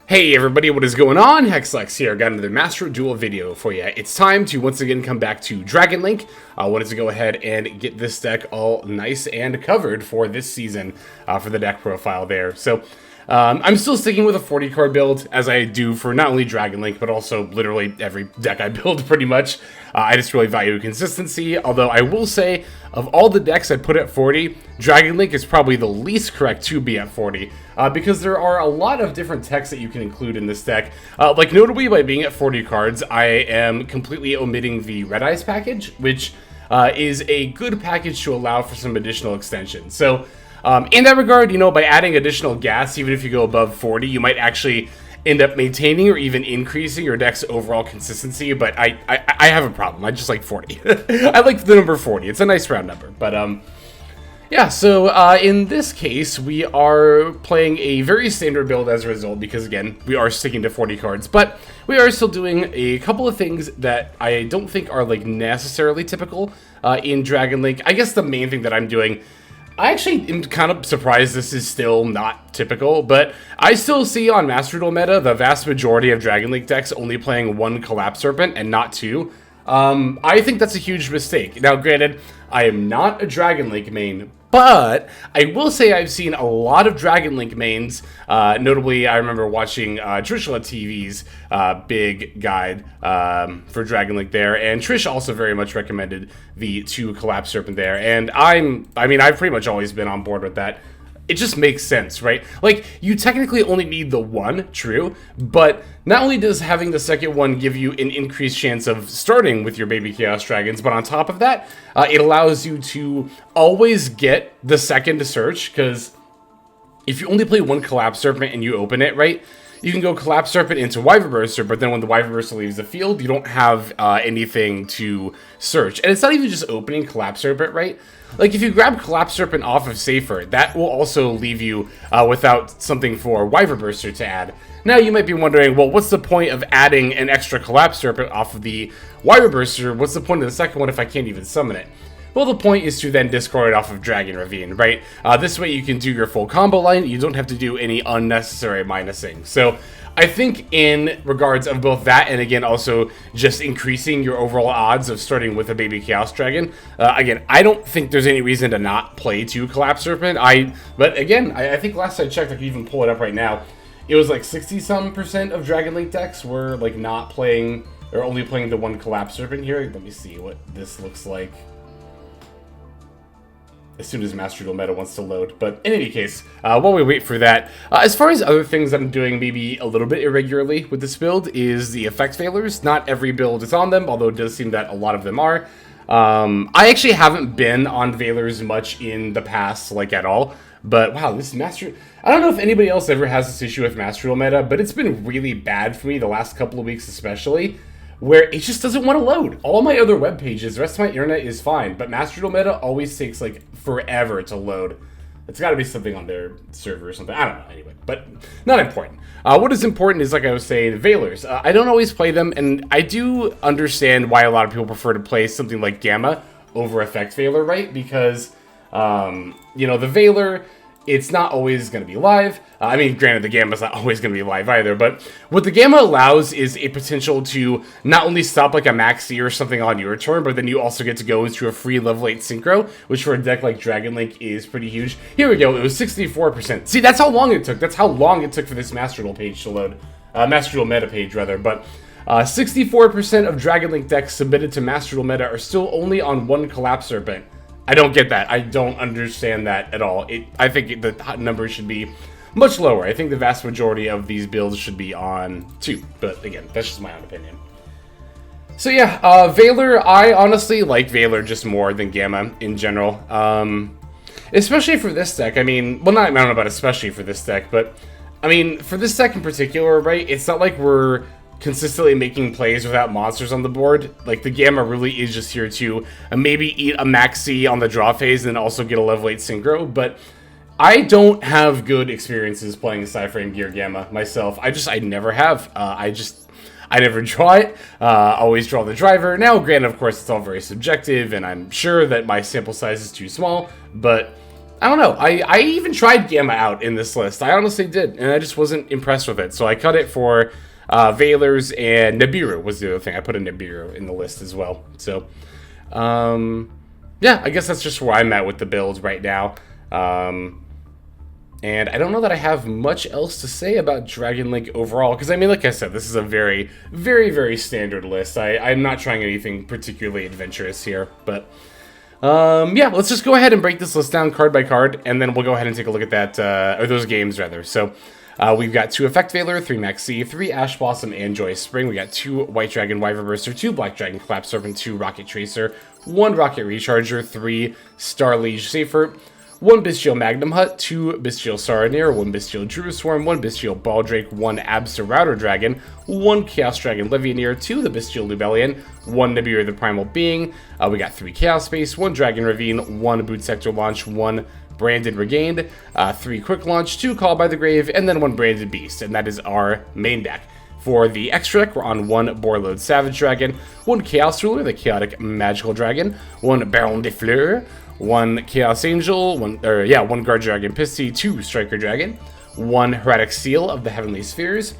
Hey everybody, what is going on? Hexlex here. Got another Master Duel video for you. It's time to once again come back to Dragon Link. I wanted to go ahead and get this deck all nice and covered for this season for the deck profile there. So I'm still sticking with a 40 card build as I do for not only Dragon Link but also literally every deck I build pretty much. I just really value consistency, although I will say of all the decks I put at 40, Dragon Link is probably the least correct to be at 40 because there are a lot of different techs that you can include in this deck. Like notably by being at 40 cards, I am completely omitting the Red Eyes package, which is a good package to allow for some additional extension. So in that regard, you know, by adding additional gas, even if you go above 40, you might actually end up maintaining or even increasing your deck's overall consistency, but I have a problem. I just like 40. I like the number 40. It's a nice round number, but yeah, so in this case, we are playing a very standard build as a result, because again, we are sticking to 40 cards, but we are still doing a couple of things that I don't think are like necessarily typical in Dragon Link. I guess the main thing that I'm doing, I actually am kind of surprised this is still not typical, but I still see on Master Duel meta the vast majority of Dragon Link decks only playing one Collapserpent and not two. I think that's a huge mistake. Now, granted, I am not a Dragon Link main, but I will say I've seen a lot of Dragon Link mains. Notably, I remember watching Trishla TV's big guide for Dragon Link there, and Trish also very much recommended the 2 Collapserpent there, and I've pretty much always been on board with that. It just makes sense, right? Like, you technically only need the 1, true, but not only does having the second one give you an increased chance of starting with your baby Chaos Dragons, but on top of that, it allows you to always get the second to search, because if you only play one Collapserpent and you open it, right, you can go Collapserpent into Wyverburster, but then when the Wyverburster leaves the field, you don't have anything to search. And it's not even just opening Collapserpent, right? Like, if you grab Collapserpent off of Seyfert, that will also leave you without something for Wyverburster to add. Now, you might be wondering, well, what's the point of adding an extra Collapserpent off of the Wyverburster? What's the point of the second one if I can't even summon it? Well, the point is to then discard it off of Dragon Ravine, right? This way you can do your full combo line. You don't have to do any unnecessary minusing. So I think in regards of both that and again also just increasing your overall odds of starting with a baby Chaos Dragon, again, I don't think there's any reason to not play 2 Collapserpent. But again, I think last I checked, I could even pull it up right now, it was like 60-some% of Dragon Link decks were like not playing or only playing the 1 Collapserpent here. Let me see what this looks like as soon as Master Duel meta wants to load. But in any case, while we wait for that, as far as other things I'm doing maybe a little bit irregularly with this build is the effect failures. Not every build is on them, although it does seem that a lot of them are. I actually haven't been on Veilers much in the past, like at all. But wow, this Master... I don't know if anybody else ever has this issue with Master Duel meta, but it's been really bad for me the last couple of weeks especially, where it just doesn't want to load. All my other web pages, the rest of my internet is fine, but Master Duel meta always takes like forever to load. It's got to be something on their server or something. I don't know, anyway, but not important. What is important is, like I was saying, Veilers. I don't always play them, and I do understand why a lot of people prefer to play something like Gamma over Effect Veiler, right? Because, you know, the Veiler, it's not always going to be live. I mean, granted, the Gamma's not always going to be live either, but what the Gamma allows is a potential to not only stop like a Maxx or something on your turn, but then you also get to go into a free level 8 Synchro, which for a deck like Dragon Link is pretty huge. Here we go, it was 64%. See, that's how long it took. That's how long it took for this Master Duel page to load. Master Duel meta page, rather, but 64% of Dragon Link decks submitted to Master Duel meta are still only on 1 Collapserpent. I don't get that. I don't understand that at all. I think the number should be much lower. I think the vast majority of these builds should be on 2. But again, that's just my own opinion. So yeah, Veiler, I honestly like Veiler just more than Gamma in general. Especially for this deck. I mean, well, I don't know about especially for this deck, but I mean, for this deck in particular, right? It's not like we're consistently making plays without monsters on the board. Like, the Gamma really is just here to maybe eat a Maxx on the draw phase and also get a level 8 Synchro, but I don't have good experiences playing Cyframe Gear Gamma myself. I never have. I never draw it. Always draw the driver. Now, granted, of course, it's all very subjective, and I'm sure that my sample size is too small, but I don't know. I even tried Gamma out in this list. I honestly did, and I just wasn't impressed with it. So I cut it for Veilers, and Nibiru was the other thing. I put a Nibiru in the list as well. So, yeah, I guess that's just where I'm at with the build right now. And I don't know that I have much else to say about Dragon Link overall, because I mean, like I said, this is a very, very, very standard list. I'm not trying anything particularly adventurous here, but yeah, let's just go ahead and break this list down card by card, and then we'll go ahead and take a look at that, or those games rather. So we've got 2 Effect Veiler, 3 Maxx, 3 Ash Blossom, and Joyous Spring. We got 2 White Dragon Wyverburster, 2 Black Dragon Collapserpent, 2 Rokket Tracer, 1 Rokket Recharger, 3 Starliege Seyfert, 1 Bystial Magnmahut, 2 Bystial Saronir, 1 Bystial Druiswarm, 1 Bystial Baldrake, 1 Absorouter Dragon, 1 Chaos Dragon Levianeer, 2 the Bystial Lubellion, 1 Nibiru the Primal Being. We got 3 Chaos Space, 1 Dragon Ravine, 1 Boot Sector Launch, 1 Branded Regained, 3 Quick Launch, 2 Call by the Grave, and then 1 Branded Beast, and that is our main deck. For the extra deck, we're on 1 Borreload Savage Dragon, 1 Chaos Ruler, the Chaotic Magical Dragon, 1 Baronne de Fleur, 1 Chaos Angel, 1 Guardragon Pisty, 2 Striker Dragon, 1 Hieratic Seal of the Heavenly Spheres.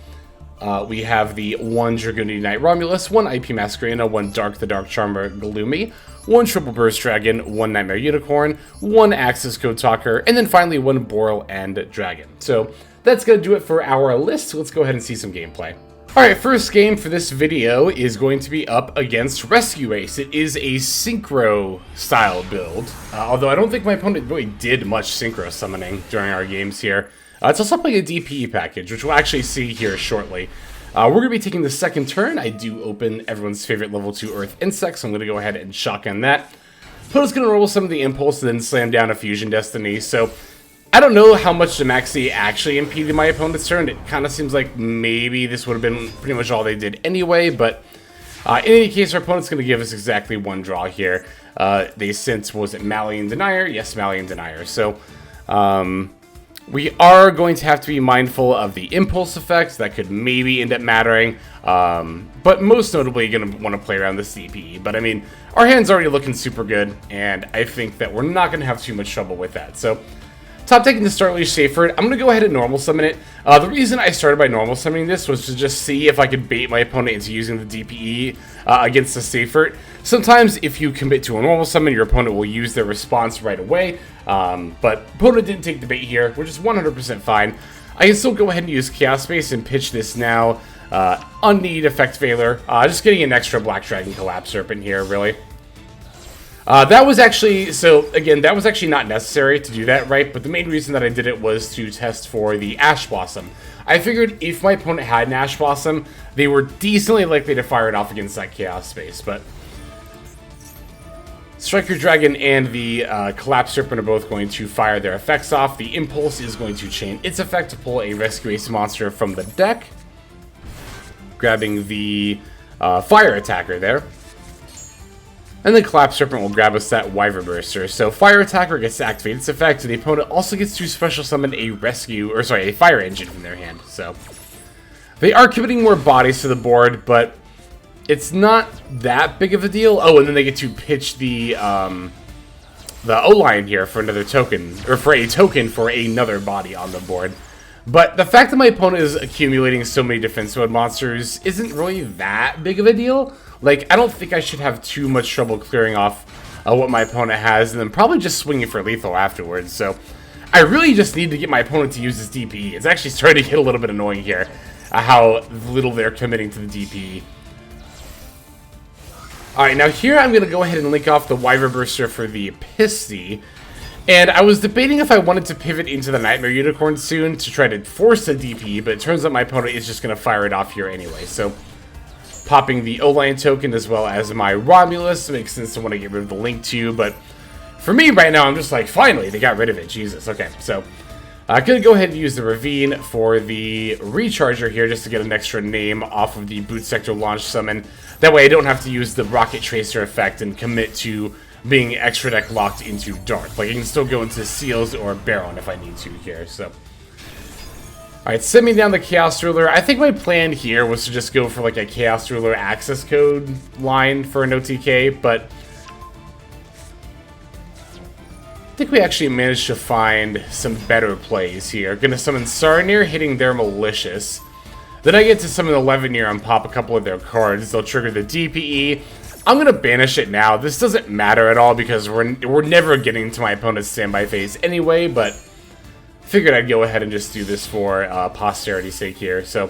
We have the 1 Dragunity Knight Romulous, 1 IP Masquerena, 1 Dharc the Dark Charmer Gloomy, 1 Triple Burst Dragon, 1 Knightmare Unicorn, 1 Accesscode Talkder, and then finally 1 Borrelend Dragon. So that's going to do it for our list. Let's go ahead and see some gameplay. Alright, first game for this video is going to be up against Rescue Race. It is a Synchro style build, although I don't think my opponent really did much Synchro summoning during our games here. It's also playing a DPE package, which we'll actually see here shortly. We're going to be taking the second turn. I do open everyone's favorite level 2 Earth Insect, so I'm going to go ahead and shotgun that. Opponent's going to roll some of the Impulse and then slam down a Fusion Destiny, so I don't know how much the Maxx actually impeded my opponent's turn. It kind of seems like maybe this would have been pretty much all they did anyway, but in any case, our opponent's going to give us exactly 1 draw here. They sent, was it Malian Denier? Yes, Malian Denier. So we are going to have to be mindful of the Impulse effects. That could maybe end up mattering, but most notably going to want to play around the CPE. But I mean, our hand's already looking super good, and I think that we're not going to have too much trouble with that. So top taking the Starliege Seyfert, I'm going to go ahead and normal summon it. The reason I started by normal summoning this was to just see if I could bait my opponent into using the DPE against the Seyfert. Sometimes if you commit to a normal summon, your opponent will use their response right away, but opponent didn't take the bait here, which is 100% fine. I can still go ahead and use Chaos Space and pitch this now. Unneed Effect Veiler, just getting an extra Black Dragon Collapserpent here, really. That was actually, so again, that was actually not necessary to do that, right? But the main reason that I did it was to test for the Ash Blossom. I figured if my opponent had an Ash Blossom, they were decently likely to fire it off against that Chaos Space, but Striker Dragon and the Collapserpent are both going to fire their effects off. The Impulse is going to chain its effect to pull a Rescue Ace monster from the deck, grabbing the Fire Attacker there. And then Collapserpent will grab us that Wyverburster. So Fire Attacker gets to activate its effect, and the opponent also gets to special summon a a Fire Engine from their hand. So they are committing more bodies to the board, but it's not that big of a deal. Oh, and then they get to pitch the O-Line here for another token, or for a token for another body on the board. But the fact that my opponent is accumulating so many defense mode monsters isn't really that big of a deal. Like, I don't think I should have too much trouble clearing off what my opponent has, and then probably just swinging for lethal afterwards. So I really just need to get my opponent to use his DPE. It's actually starting to get a little bit annoying here, how little they're committing to the DPE. Alright, now here I'm going to go ahead and link off the Wyverburster for the Pisty. And I was debating if I wanted to pivot into the Knightmare Unicorn soon to try to force a DPE, but it turns out my opponent is just going to fire it off here anyway. So popping the O-Line token as well as my Romulous makes sense to want to get rid of the Link too, but for me right now, I'm just like, finally, they got rid of it. Jesus. Okay, so I'm going to go ahead and use the Ravine for the Recharger here just to get an extra name off of the Boot Sector launch summon. That way I don't have to use the Rokket Tracer effect and commit to being extra deck locked into Dharc. Like, I can still go into Seals or Baron if I need to here, so. Alright, sending down the Chaos Ruler. I think my plan here was to just go for like a Chaos Ruler access code line for an OTK, but think we actually managed to find some better plays here. Gonna summon Saronir, hitting their Malicious. Then I get to summon the Levianeer and pop a couple of their cards. They'll trigger the DPE. I'm gonna banish it now. This doesn't matter at all because we're never getting to my opponent's standby phase anyway, but figured I'd go ahead and just do this for posterity's sake here. So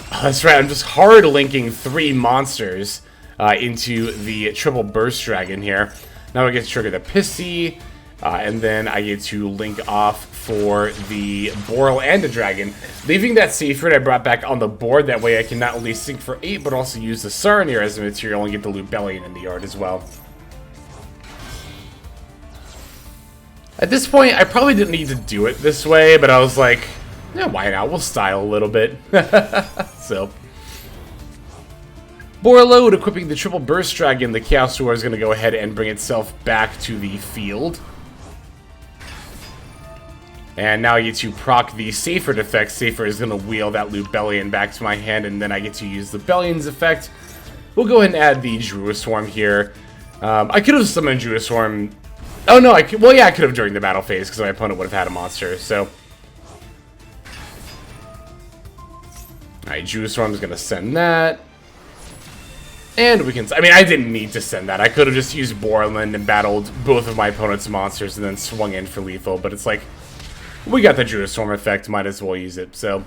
that's right, I'm just hard linking 3 monsters into the triple burst dragon here. Now I get to trigger the Pisty, and then I get to link off for the Borrelend Dragon, leaving that Seyfert I brought back on the board. That way I can not only sync for 8, but also use the Saronir as a material and get the Lubellion in the yard as well. At this point, I probably didn't need to do it this way, but I was like, yeah, why not? We'll style a little bit. So, Borreload equipping the triple burst dragon. The Chaos Dwarf is going to go ahead and bring itself back to the field. And now I get to proc the Seyfert effect. Seyfert is going to wheel that Lubellion back to my hand, and then I get to use the Lubellion's effect. We'll go ahead and add the Druiswarm here. I could have summoned Druiswarm. Oh no, I could have during the battle phase because my opponent would have had a monster. So, alright, Druiswarm is going to send that. And we can... I mean, I didn't need to send that. I could have just used Borrelend and battled both of my opponent's monsters and then swung in for lethal. But it's like, we got the Druiswarm effect, might as well use it. So,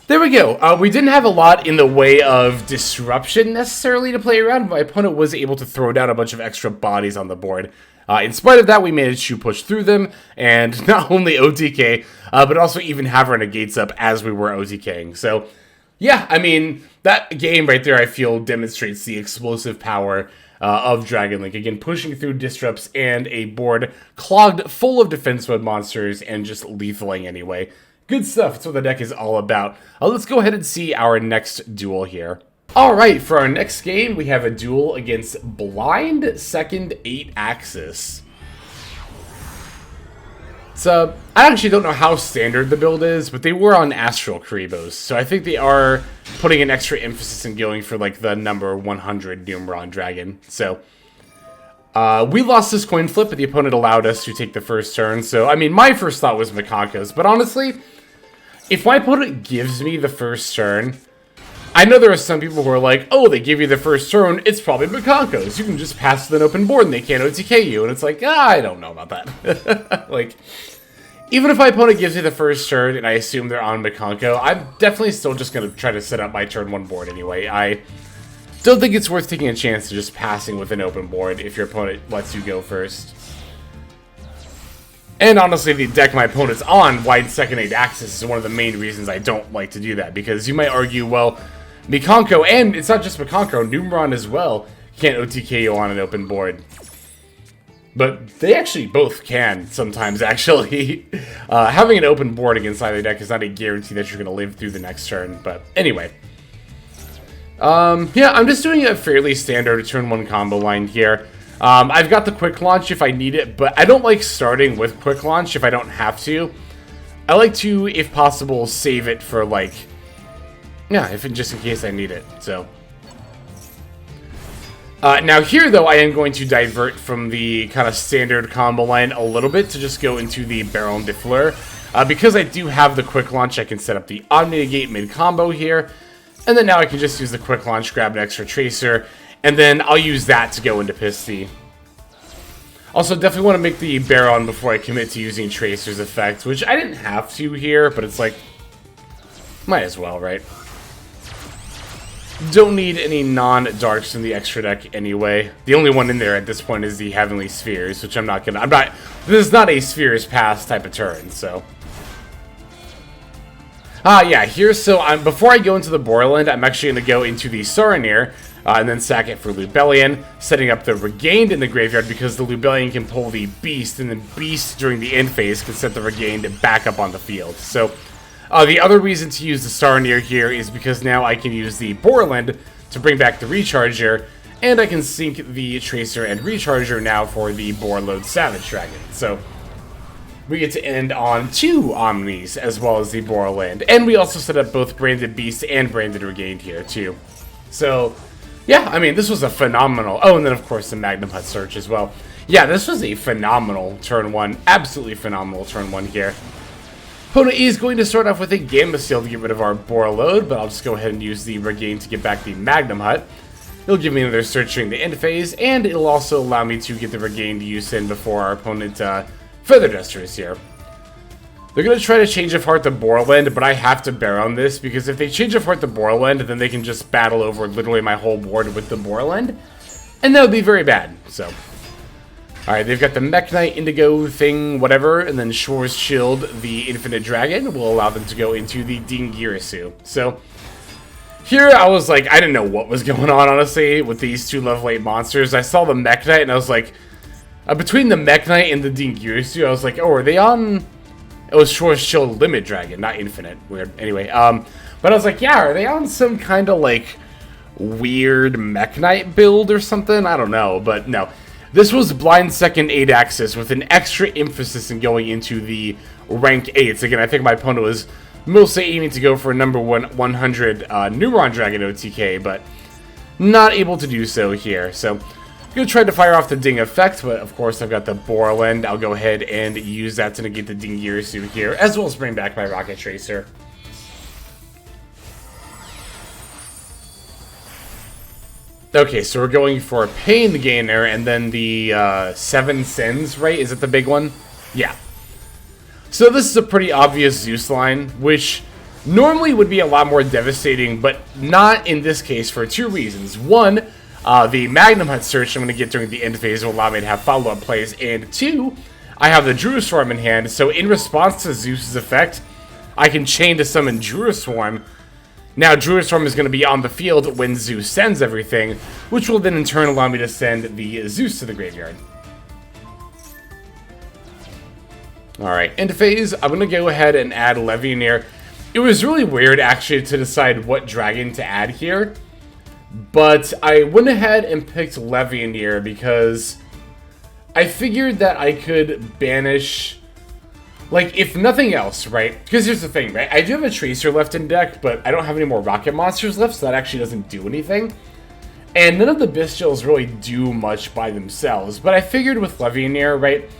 there we go. We didn't have a lot in the way of disruption necessarily to play around. My opponent was able to throw down a bunch of extra bodies on the board. In spite of that, we managed to push through them and not only OTK, but also even have our negates up as we were OTKing. So, yeah, I mean, that game right there, I feel, demonstrates the explosive power of Dragon Link. Again, pushing through disrupts and a board clogged full of defense mode monsters and just lethaling anyway. Good stuff. That's what the deck is all about. Let's go ahead and see our next duel here. Alright, for our next game, we have a duel against Blind 2nd 8 Axis. So, I actually don't know how standard the build is, but they were on Astral Karibos, so I think they are putting an extra emphasis in going for, like, the number 100 Numeron Dragon. So, we lost this coin flip, but the opponent allowed us to take the first turn. So, I mean, my first thought was Mikankos, but honestly, if my opponent gives me the first turn, I know there are some people who are like, oh, they give you the first turn, it's probably Mikankos. You can just pass to an open board and they can't OTK you. And it's like, I don't know about that. Like, even if my opponent gives me the first turn and I assume they're on Mikanko, I'm definitely still just going to try to set up my turn 1 board anyway. I don't think it's worth taking a chance of just passing with an open board if your opponent lets you go first. And honestly, the deck my opponent's on, Wide 2nd 8 Axis, is one of the main reasons I don't like to do that. Because you might argue, well, Mikanko, and it's not just Mikanko, Numeron as well, can't OTK you on an open board. But they actually both can sometimes, actually. Having an open board against either deck is not a guarantee that you're going to live through the next turn. But anyway. Yeah, I'm just doing a fairly standard turn 1 combo line here. I've got the quick launch if I need it, but I don't like starting with quick launch if I don't have to. I like to, if possible, save it for, like, yeah, just in case I need it, so. Now here, though, I am going to divert from the kind of standard combo line a little bit to just go into the Baronne de Fleur. Because I do have the quick launch, I can set up the Omni Negate mid-combo here. And then now I can just use the quick launch, grab an extra Tracer, and then I'll use that to go into Pisty. Also, definitely want to make the Baronne before I commit to using Tracer's effect, which I didn't have to here, but it's like, might as well, right? Don't need any non-Dharcs in the extra deck anyway. The only one in there at this point is the Heavenly Spheres, which this is not a Spheres Pass type of turn, so. Yeah, before I go into the Borrelend, I'm actually going to go into the Saronir, and then sack it for Lubellion, setting up the Regained in the graveyard because the Lubellion can pull the Beast, and the Beast during the end phase can set the Regained back up on the field. So, the other reason to use the Saronir here is because now I can use the Borrelend to bring back the Recharger, and I can sync the Tracer and Recharger now for the Borreload Savage Dragon. So, we get to end on 2 Omnis as well as the Borrelend. And we also set up both Branded Beast and Branded Regained here, too. So, Yeah, I mean, this was a phenomenal... Oh, and then, of course, the Magnmahut search as well. Yeah, this was a phenomenal turn 1. Absolutely phenomenal turn 1 here. Opponent is going to start off with a Gamma Seal to get rid of our Borreload, but I'll just go ahead and use the Regain to get back the Magnmahut. It'll give me another search during the end phase, and it'll also allow me to get the Regain to use in before our opponent Feather Dusters here. They're going to try to change of heart the Borrelend, but I have to bear on this, because if they change of heart the Borrelend, then they can just battle over literally my whole board with the Borrelend, and that would be very bad, so... Alright, they've got the Mech Knight, Indigo thing, whatever, and then Shore's Shield, the Infinite Dragon, will allow them to go into the Dillingerous. So, here I was like, I didn't know what was going on, honestly, with these two level 8 monsters. I saw the Mech Knight, and I was like, between the Mech Knight and the Dillingerous, I was like, oh, are they on... It was Shore's Shield Limit Dragon, not Infinite. Weird. Anyway, but I was like, yeah, are they on some kind of, like, weird Mech Knight build or something? I don't know, but no. This was blind second 8 axis with an extra emphasis in going into the rank 8s. Again, I think my opponent was mostly aiming to go for a number 100 Neuron Dragon OTK, but not able to do so here. So, I'm going to try to fire off the Ding effect, but of course I've got the Borrelend. I'll go ahead and use that to negate the Dillingerous here, as well as bring back my Rokket Tracer. Okay, so we're going for Pain the Gainer, and then the 7 Sins, right? Is it the big one? Yeah. So this is a pretty obvious Zeus line, which normally would be a lot more devastating, but not in this case for 2 reasons. One, the Magnmahut search I'm going to get during the end phase will allow me to have follow-up plays, and 2, I have the Druiswarm in hand, so in response to Zeus's effect, I can chain to summon Druiswarm. Now, Druiswarm is going to be on the field when Zeus sends everything, which will then in turn allow me to send the Zeus to the graveyard. Alright, end phase, I'm going to go ahead and add Levianeer. It was really weird, actually, to decide what dragon to add here, but I went ahead and picked Levianeer because I figured that I could banish... Like, if nothing else, right? Because here's the thing, right? I do have a Tracer left in deck, but I don't have any more Rocket monsters left, so that actually doesn't do anything. And none of the Bystials really do much by themselves. But I figured with Levianeer, right?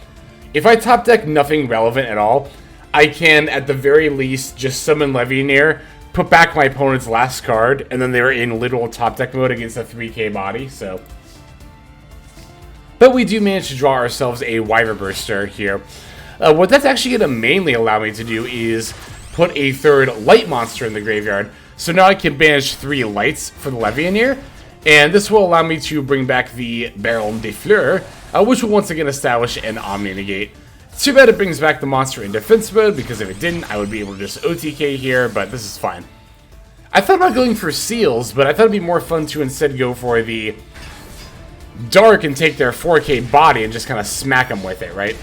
If I top deck nothing relevant at all, I can, at the very least, just summon Levianeer, put back my opponent's last card, and then they're in literal top deck mode against a 3k body, so... But we do manage to draw ourselves a Wyverburster here. What that's actually going to mainly allow me to do is put a 3rd light monster in the graveyard. So now I can banish 3 lights for the Levianeer. And this will allow me to bring back the Baronne de Fleur, which will once again establish an Omni Negate. Too bad it brings back the monster in defense mode, because if it didn't, I would be able to just OTK here, but this is fine. I thought about going for Seals, but I thought it'd be more fun to instead go for the Dharc and take their 4k body and just kind of smack them with it, right?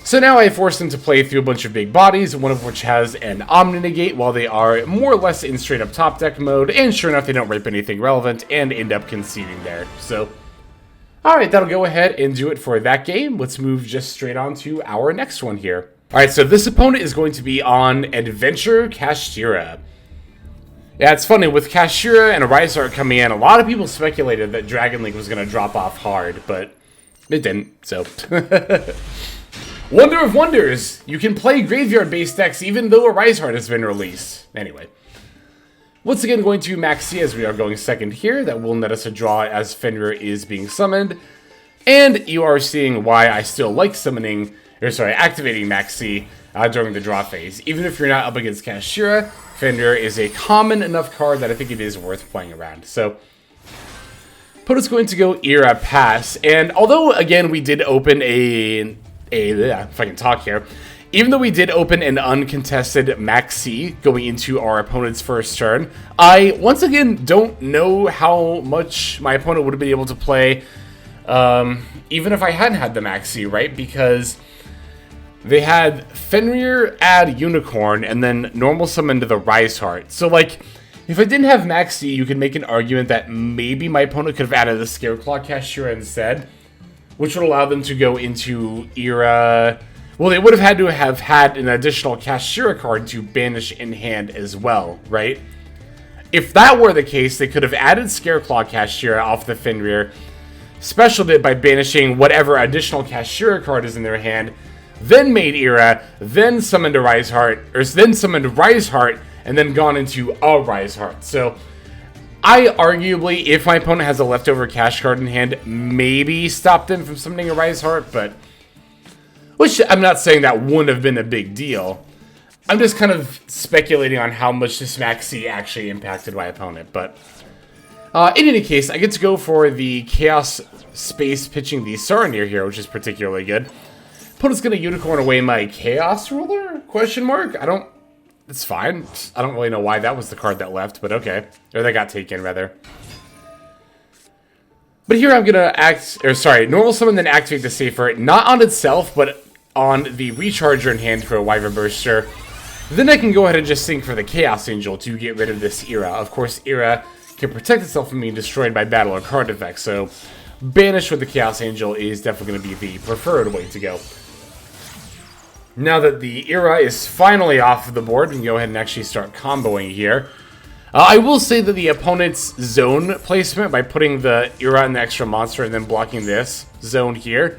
So now I force them to play through a bunch of big bodies, one of which has an Omni Negate while they are more or less in straight up top deck mode, and sure enough they don't rape anything relevant and end up conceding there. So, alright, that'll go ahead and do it for that game. Let's move just straight on to our next one here. Alright, so this opponent is going to be on Adventure Kashtira. Yeah, it's funny, with Kashtira and a Rysart coming in, a lot of people speculated that Dragon Link was going to drop off hard, but it didn't, so... Wonder of wonders! You can play graveyard-based decks even though a Rysart has been released. Anyway. Once again, going to Maxx as we are going second here. That will net us a draw as Fenrir is being summoned. And you are seeing why I still like activating Maxx during the draw phase. Even if you're not up against Kashtira, Fenrir is a common enough card that I think it is worth playing around. So, opponent's going to go Era Pass. And although, again, we did open if I can talk here, even though we did open an uncontested Maxx going into our opponent's first turn, I, once again, don't know how much my opponent would have been able to play, even if I hadn't had the Maxx, right? Because they had Fenrir add Unicorn and then normal summon to the Rysart. So, like, if I didn't have Maxx, you could make an argument that maybe my opponent could have added the Scareclaw Kashtira instead, which would allow them to go into Era... Well, they would have had to have had an additional Kashtira card to banish in hand as well, right? If that were the case, they could have added Scareclaw Kashtira off the Fenrir, specialed it by banishing whatever additional Kashtira card is in their hand, then made Era, then summoned a Riseheart, or then summoned Riseheart, and then gone into a Riseheart. So, I arguably, if my opponent has a leftover cash card in hand, maybe stop them from summoning a Riseheart, but... which, I'm not saying that wouldn't have been a big deal. I'm just kind of speculating on how much this Maxx actually impacted my opponent, but... in any case, I get to go for the Chaos Space pitching the Saronir here, which is particularly good. Opponent's gonna Unicorn away my Chaos Ruler? Question mark? It's fine. I don't really know why that was the card that left, but okay. Or that got taken, rather. But here I'm gonna normal summon, then activate the Seyfert, not on itself, but on the Recharger in hand for a Wyverburster. Then I can go ahead and just sync for the Chaos Angel to get rid of this Era. Of course, Era can protect itself from being destroyed by battle or card effects, so banish with the Chaos Angel is definitely going to be the preferred way to go. Now that the Era is finally off the board, we can go ahead and actually start comboing here. I will say that the opponent's zone placement, by putting the Era in the extra monster and then blocking this zone here,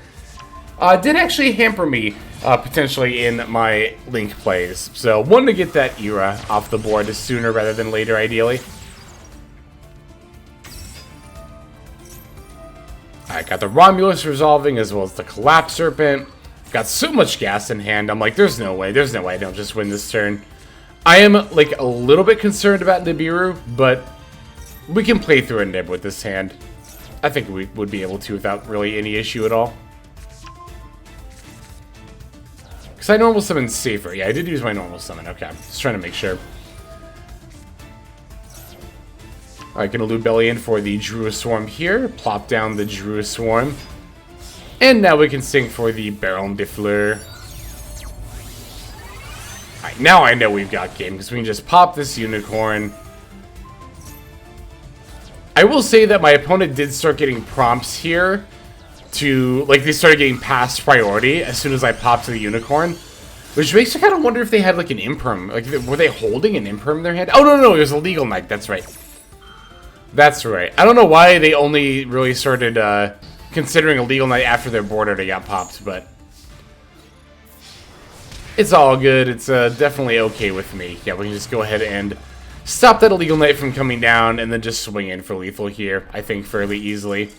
did actually hamper me potentially in my Link plays. So, wanted to get that Era off the board sooner rather than later, ideally. Alright, got the Romulous resolving as well as the Collapserpent. Got so much gas in hand, I'm like, there's no way I don't just win this turn. I am, like, a little bit concerned about Nibiru, but we can play through a Nib with this hand. I think we would be able to without really any issue at all. Because I normal summon Seyfert. Yeah, I did use my normal summon. Okay, just trying to make sure. Alright, gonna Lubellion for the Druiswarm here. Plop down the Druiswarm. And now we can sync for the Baronne de Fleur. Alright, now I know we've got game, because we can just pop this Unicorn. I will say that my opponent did start getting prompts here to, like, they started getting past priority as soon as I popped to the Unicorn. Which makes me kind of wonder if they had, like, an Imperm. Like, were they holding an Imperm in their hand? Oh, no, it was a Legal Knight, that's right. That's right. I don't know why they only really started, considering a Legal Knight after their board already got popped, but it's all good. It's definitely okay with me. Yeah, we can just go ahead and stop that Illegal Knight from coming down and then just swing in for lethal here, I think, fairly easily.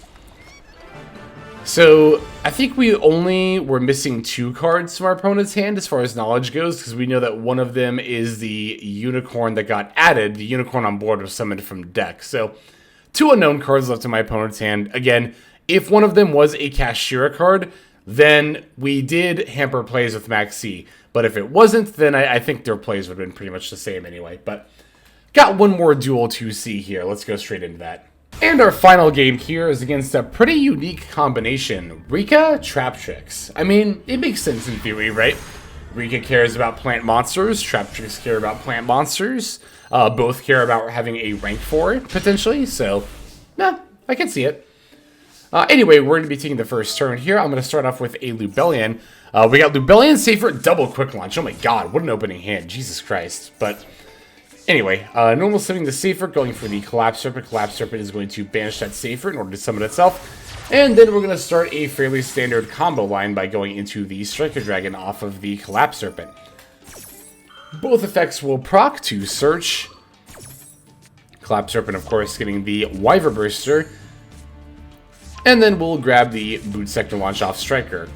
So, I think we only were missing 2 cards from our opponent's hand as far as knowledge goes, because we know that one of them is the Unicorn that got added. The Unicorn on board was summoned from deck. So, 2 unknown cards left in my opponent's hand. Again, if one of them was a Kashtira card, then we did hamper plays with Maxx. But if it wasn't, then I think their plays would have been pretty much the same anyway. But got one more duel to see here. Let's go straight into that. And our final game here is against a pretty unique combination. Rika, Traptrix. I mean, it makes sense in theory, right? Rika cares about plant monsters. Traptrix care about plant monsters. Both care about having a rank 4, potentially. So, I can see it. Anyway, we're going to be taking the first turn here. I'm going to start off with a Lubellion. We got Lubellion Seyfert double quick launch. Oh my god, what an opening hand. Jesus Christ. But anyway, normal summoning the Seyfert, going for the Collapserpent. Collapserpent is going to banish that Seyfert in order to summon itself. And then we're going to start a fairly standard combo line by going into the Striker Dragon off of the Collapserpent. Both effects will proc to search. Collapserpent, of course, getting the Wyverburster. And then we'll grab the Boot Sector Launch off Striker.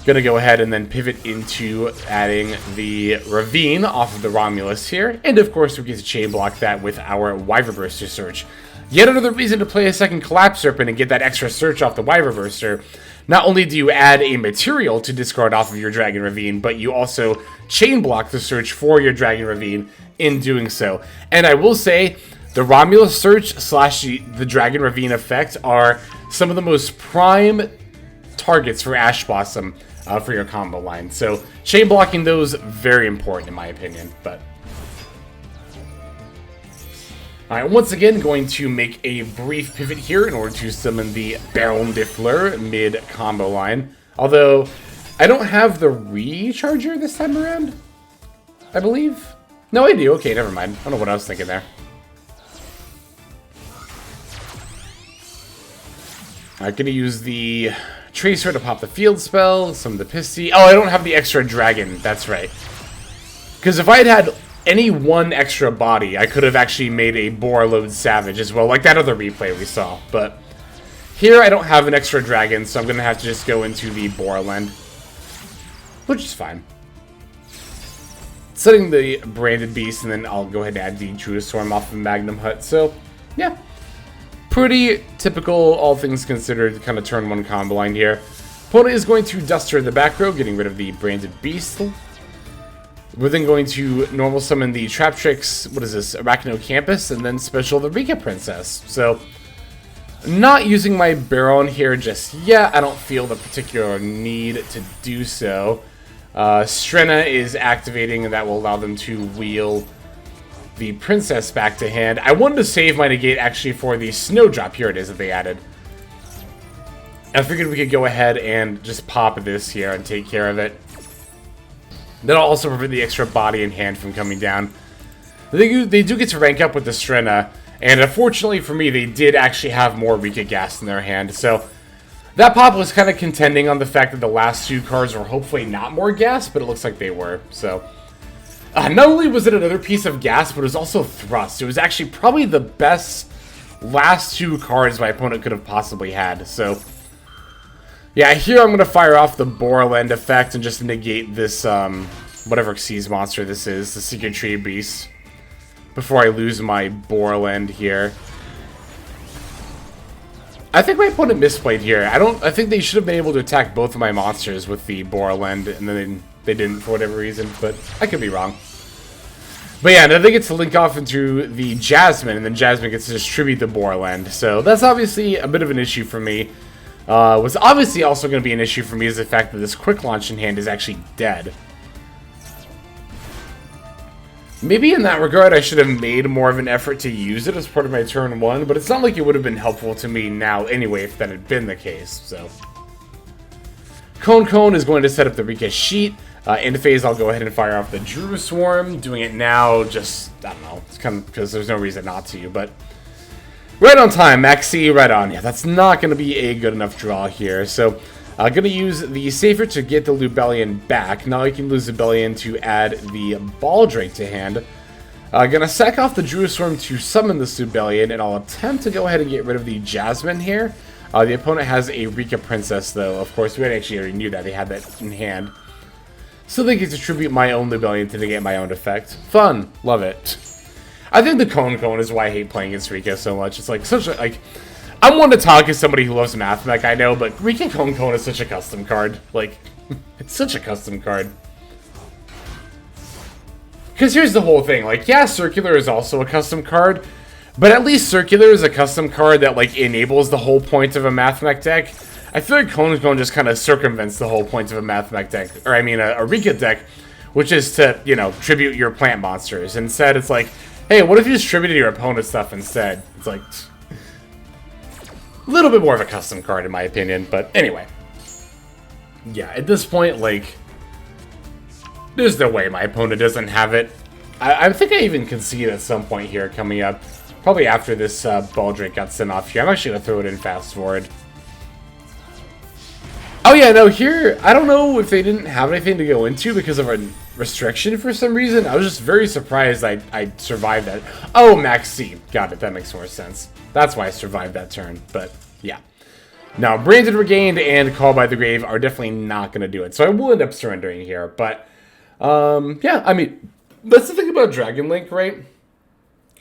Gonna go ahead and then pivot into adding the Ravine off of the Romulous here. And of course, we get to chain block that with our Wyverburster search. Yet another reason to play a second Collapserpent and get that extra search off the Wyverburster. Not only do you add a material to discard off of your Dragon Ravine, but you also chain block the search for your Dragon Ravine in doing so. And I will say, the Romulous search / the Dragon Ravine effect are some of the most prime targets for Ash Blossom for your combo line. So, chain blocking those, very important in my opinion. But alright, once again, going to make a brief pivot here in order to summon the Baronne de Fleur mid-combo line. Although, I don't have the Recharger this time around, I believe. No, I do. Okay, never mind. I don't know what I was thinking there. Alright, gonna use the Tracer to pop the field spell, some of the Pisty. Oh, I don't have the extra dragon, that's right. Because if I had any one extra body, I could have actually made a Borreload Savage as well, like that other replay we saw. But here I don't have an extra dragon, so I'm gonna have to just go into the Borrelend, which is fine. Setting the branded beast, and then I'll go ahead and add the Druiswarm off of Magnmahut. So, yeah. Pretty typical, all things considered, kind of turn one combo line here. Opponent is going to Duster in the back row, getting rid of the branded beast. We're then going to normal summon the Trap Tricks, what is this, Arachno Campus, and then special the Rokket Princess. So, not using my Baronne here just yet. I don't feel the particular need to do so. Masquerena is activating, and that will allow them to wheel the Princess back to hand. I wanted to save my negate actually for the Snowdrop. Here it is that they added. I figured we could go ahead and just pop this here and take care of it. That'll also prevent the extra body in hand from coming down. They do get to rank up with the Masquerena, and unfortunately for me, they did actually have more Rokket gas in their hand. So that pop was kind of contending on the fact that the last two cards were hopefully not more gas, but it looks like they were. So not only was it another piece of gas, but it was also thrust. It was actually probably the best last two cards my opponent could have possibly had. So yeah, here I'm going to fire off the Borrelend effect and just negate this, whatever Xyz monster this is, the Secret Tree Beast, before I lose my Borrelend here. I think my opponent misplayed here. I think they should have been able to attack both of my monsters with the Borrelend, and then they didn't for whatever reason, but I could be wrong. But yeah, now they get to link off into the Jasmine, and then Jasmine gets to distribute the Borrelend. So that's obviously a bit of an issue for me. What's obviously also going to be an issue for me is the fact that this quick launch in hand is actually dead. Maybe in that regard I should have made more of an effort to use it as part of my turn one, but it's not like it would have been helpful to me now anyway if that had been the case, so. Cone is going to set up the Rokket sheet. End phase, I'll go ahead and fire off the Druiswarm. Doing it now, just, I don't know, it's kind of because there's no reason not to, but right on time, Maxx, right on. Yeah, that's not going to be a good enough draw here, so I'm going to use the Seyfert to get the Lubellion back. Now I can use Lubellion to add the Baldrake to hand. I'm going to sack off the Druiswarm to summon this Lubellion, and I'll attempt to go ahead and get rid of the Jasmine here. The opponent has a Rokket Princess, though. Of course, we actually already knew that. They had that in hand. So they get to tribute my own Lubellion to negate my own effect. Fun. Love it. I think the Cone is why I hate playing against Rokket so much. It's like such a, like, I'm one to talk as somebody who loves Math Mech, I know, but Rokket Cone is such a custom card. Like, it's such a custom card. Because here's the whole thing. Like, yeah, Circular is also a custom card, but at least Circular is a custom card that, like, enables the whole point of a Math Mech deck. I feel like Cone just kind of circumvents the whole point of a Math Mech deck, or I mean a Rokket deck, which is to, you know, tribute your plant monsters. Instead, it's like, hey, what if you distributed your opponent's stuff instead? It's like a little bit more of a custom card in my opinion, but anyway. Yeah, at this point, like, there's no way my opponent doesn't have it. I think I even concede at some point here coming up. Probably after this Baldrake got sent off here. I'm actually going to throw it in fast forward. Oh yeah, no, here, I don't know if they didn't have anything to go into because of a restriction for some reason. I was just very surprised I survived that. Oh, Maxx. Got it, that makes more sense. That's why I survived that turn, but yeah. Now, Branded Regained and Call by the Grave are definitely not going to do it, so I will end up surrendering here, but yeah, I mean, that's the thing about Dragon Link, right?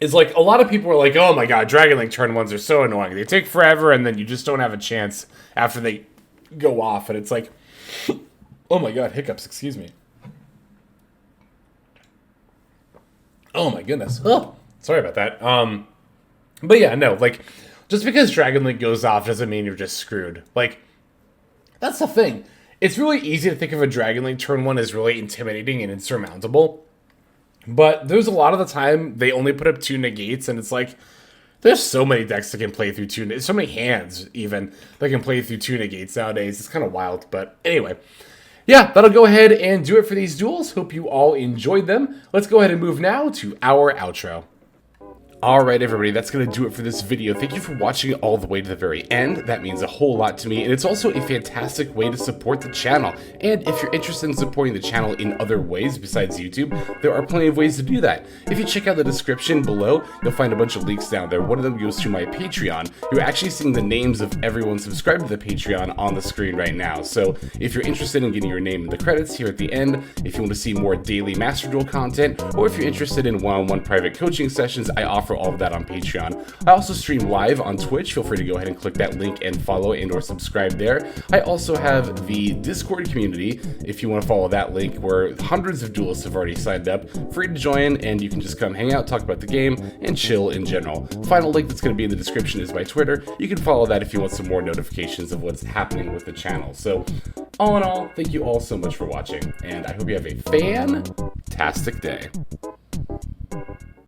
Is like, a lot of people are like, oh my god, Dragon Link turn ones are so annoying. They take forever, and then you just don't have a chance after they go off, and it's like, oh my god, hiccups, excuse me. Oh my goodness. Oh, sorry about that. But yeah, no, like, just because Dragon Link goes off doesn't mean you're just screwed. Like, that's the thing. It's really easy to think of a Dragon Link turn one as really intimidating and insurmountable. But there's a lot of the time they only put up 2 negates, and it's like, there's so many decks that can play through 2, so many hands even, that can play through 2 negates nowadays. It's kind of wild, but anyway. Yeah, that'll go ahead and do it for these duels. Hope you all enjoyed them. Let's go ahead and move now to our outro. Alright everybody, that's going to do it for this video. Thank you for watching it all the way to the very end. That means a whole lot to me, and it's also a fantastic way to support the channel. And if you're interested in supporting the channel in other ways besides YouTube, there are plenty of ways to do that. If you check out the description below, you'll find a bunch of links down there. One of them goes to my Patreon. You're actually seeing the names of everyone subscribed to the Patreon on the screen right now. So if you're interested in getting your name in the credits here at the end, if you want to see more daily Master Duel content, or if you're interested in one-on-one private coaching sessions, I offer all of that on Patreon. I also stream live on Twitch. Feel free to go ahead and click that link and follow and or subscribe there. I also have the Discord community, if you want to follow that link, where hundreds of duelists have already signed up. Free to join, and you can just come hang out, talk about the game, and chill in general. Final link that's going to be in the description is my Twitter. You can follow that if you want some more notifications of what's happening with the channel. So, all in all, thank you all so much for watching, and I hope you have a fantastic day.